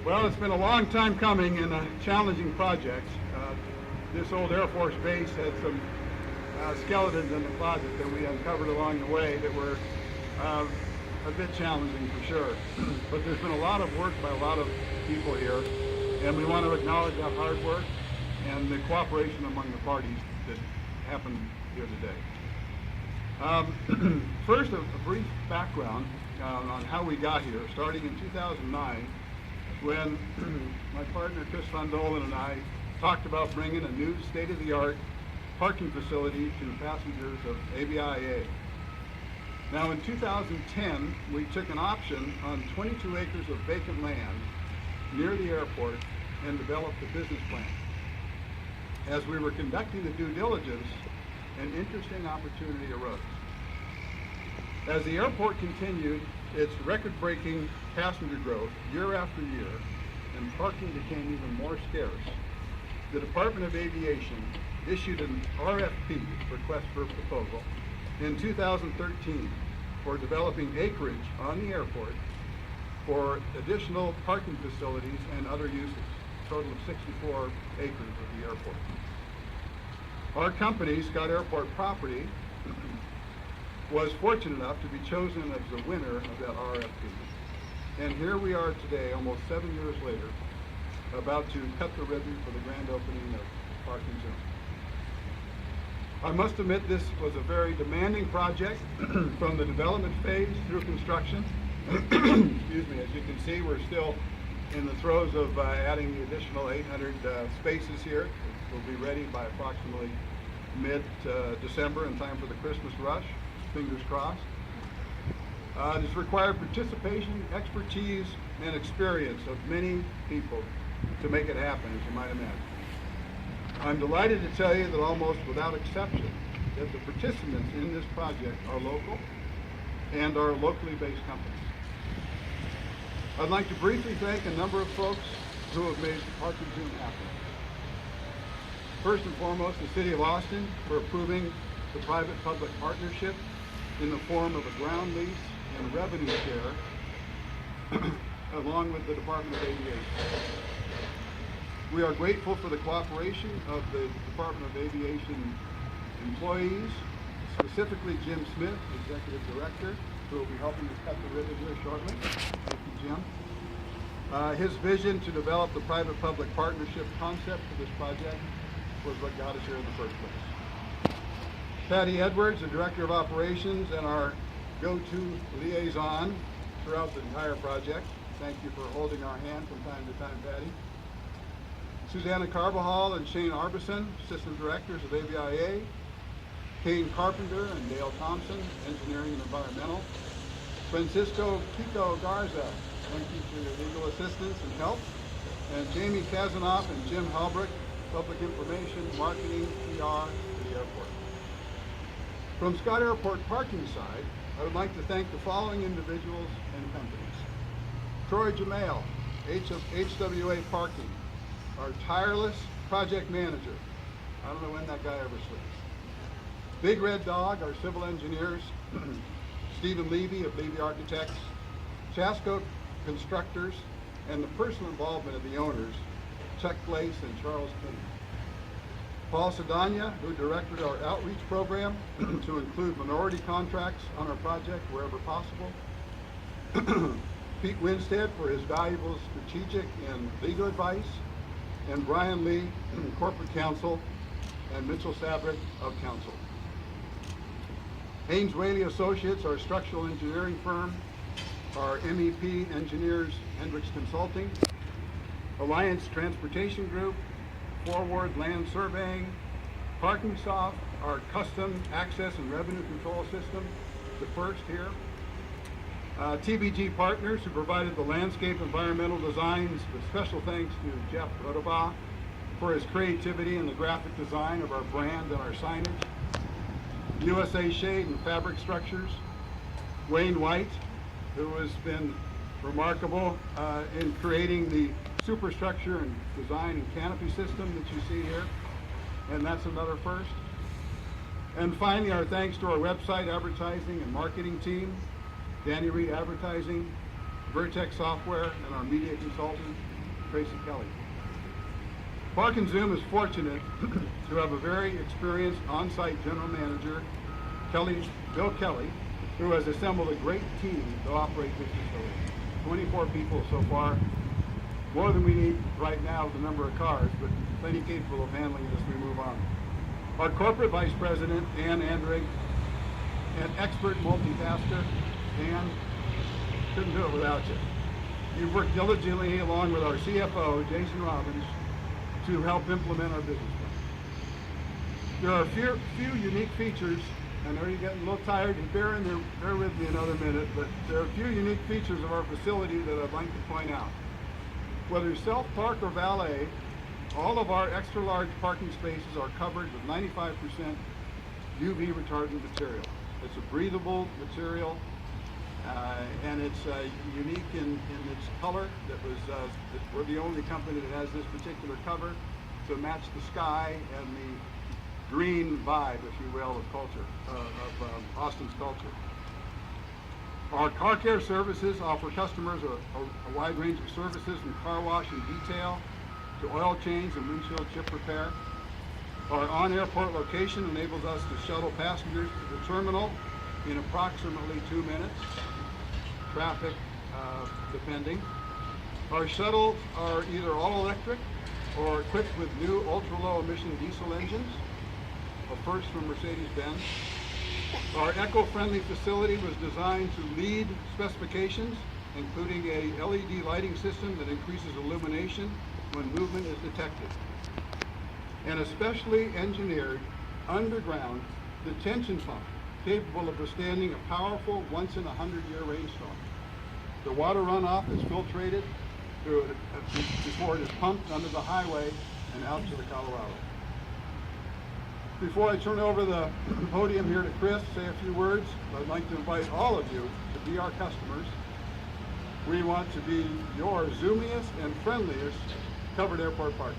Well, it's been a long time coming and a challenging project. This old Air Force base had some skeletons in the closet that we uncovered along the way that were a bit challenging for sure. But there's been a lot of work by a lot of people here, and we want to acknowledge that hard work and the cooperation among the parties that happened here today. First, a brief background on how we got here, starting in 2009, when my partner Chris Van Dolen and I talked about bringing a new state-of-the-art parking facility to passengers of ABIA. Now in 2010, we took an option on 22 acres of vacant land near the airport and developed a business plan. As we were conducting the due diligence, an interesting opportunity arose. As the airport continued its record-breaking passenger growth year after year, and parking became even more scarce, the Department of Aviation issued an RFP, request for proposal, in 2013 for developing acreage on the airport for additional parking facilities and other uses, a total of 64 acres of the airport. Our company, Scott Airport Property, was fortunate enough to be chosen as the winner of that RFP. And here we are today, almost 7 years later, about to cut the ribbon for the grand opening of Park&Zoom. I must admit this was a very demanding project from the development phase through construction. Excuse me, as you can see, we're still in the throes of adding the additional 800 spaces here. We'll be ready by approximately mid-December in time for the Christmas rush. Fingers crossed. It has required participation, expertise, and experience of many people to make it happen, as you might imagine. I'm delighted to tell you that almost without exception, that the participants in this project are local and are locally based companies. I'd like to briefly thank a number of folks who have made Park&Zoom happen. First and foremost, the City of Austin for approving the private-public partnership in the form of a ground lease and revenue share, along with the Department of Aviation. We are grateful for the cooperation of the Department of Aviation employees, specifically Jim Smith, Executive Director, who will be helping us cut the ribbon here shortly. Thank you, Jim. His vision to develop the private-public partnership concept for this project was what got us here in the first place. Patty Edwards, the Director of Operations and our go-to liaison throughout the entire project. Thank you for holding our hand from time to time, Patty. Susanna Carbajal and Shane Arbison, Assistant Directors of ABIA. Kane Carpenter and Dale Thompson, Engineering and Environmental. Francisco Kiko Garza, thank you for your legal assistance and help. And Jamie Kazanoff and Jim Halbrick, Public Information, Marketing, PR for the airport. From Scott Airport parking side, I would like to thank the following individuals and companies. Troy Jamail, HWA Parking, our tireless project manager. I don't know when that guy ever sleeps. Big Red Dog, our civil engineers. Stephen Levy of Levy Architects. Chasco Constructors, and the personal involvement of the owners, Chuck Glace and Charles King. Paul Sedania, who directed our outreach program to include minority contracts on our project wherever possible. Pete Winstead for his valuable strategic and legal advice. And Brian Lee, Corporate Counsel, and Mitchell Sabrick of Counsel. Haynes Whaley Associates, our structural engineering firm. Our MEP Engineers, Hendricks Consulting. Alliance Transportation Group. Forward Land Surveying. ParkingSoft, our custom access and revenue control system, the first here. TBG Partners, who provided the landscape environmental designs, with special thanks to Jeff Rodoba for his creativity in the graphic design of our brand and our signage. USA Shade and Fabric Structures. Wayne White, who has been remarkable in creating the superstructure and design and canopy system that you see here, and that's another first. And finally, our thanks to our website advertising and marketing team, Danny Reed Advertising, Vertex Software, and our media consultant, Tracy Kelly. Park&Zoom is fortunate to have a very experienced on-site general manager, Bill Kelly, who has assembled a great team to operate this facility. 24 people so far, more than we need right now with the number of cars, but plenty capable of handling it as we move on. Our corporate vice president, Ann Andrig, an expert multitasker. Ann, couldn't do it without you. You've worked diligently along with our CFO, Jason Robbins, to help implement our business plan. There are a few unique features. I know you're getting a little tired. Bear with me another minute, but there are a few unique features of our facility that I'd like to point out. Whether self-park or valet, all of our extra large parking spaces are covered with 95% UV retardant material. It's a breathable material, and it's unique in its color. We're the only company that has this particular cover to match the sky and the green vibe, if you will, of culture, of Austin's culture. Our car care services offer customers a wide range of services from car wash and detail to oil change and windshield chip repair. Our on-airport location enables us to shuttle passengers to the terminal in approximately 2 minutes, traffic depending. Our shuttles are either all electric or equipped with new ultra-low emission diesel engines, a first from Mercedes-Benz. Our eco-friendly facility was designed to lead specifications, including a LED lighting system that increases illumination when movement is detected, and a specially engineered underground detention pump capable of withstanding a powerful once-in-a-100-year rainstorm. The water runoff is filtrated before it is pumped under the highway and out to the Colorado. Before I turn over the podium here to Chris, say a few words, I'd like to invite all of you to be our customers. We want to be your zoomiest and friendliest covered airport partner.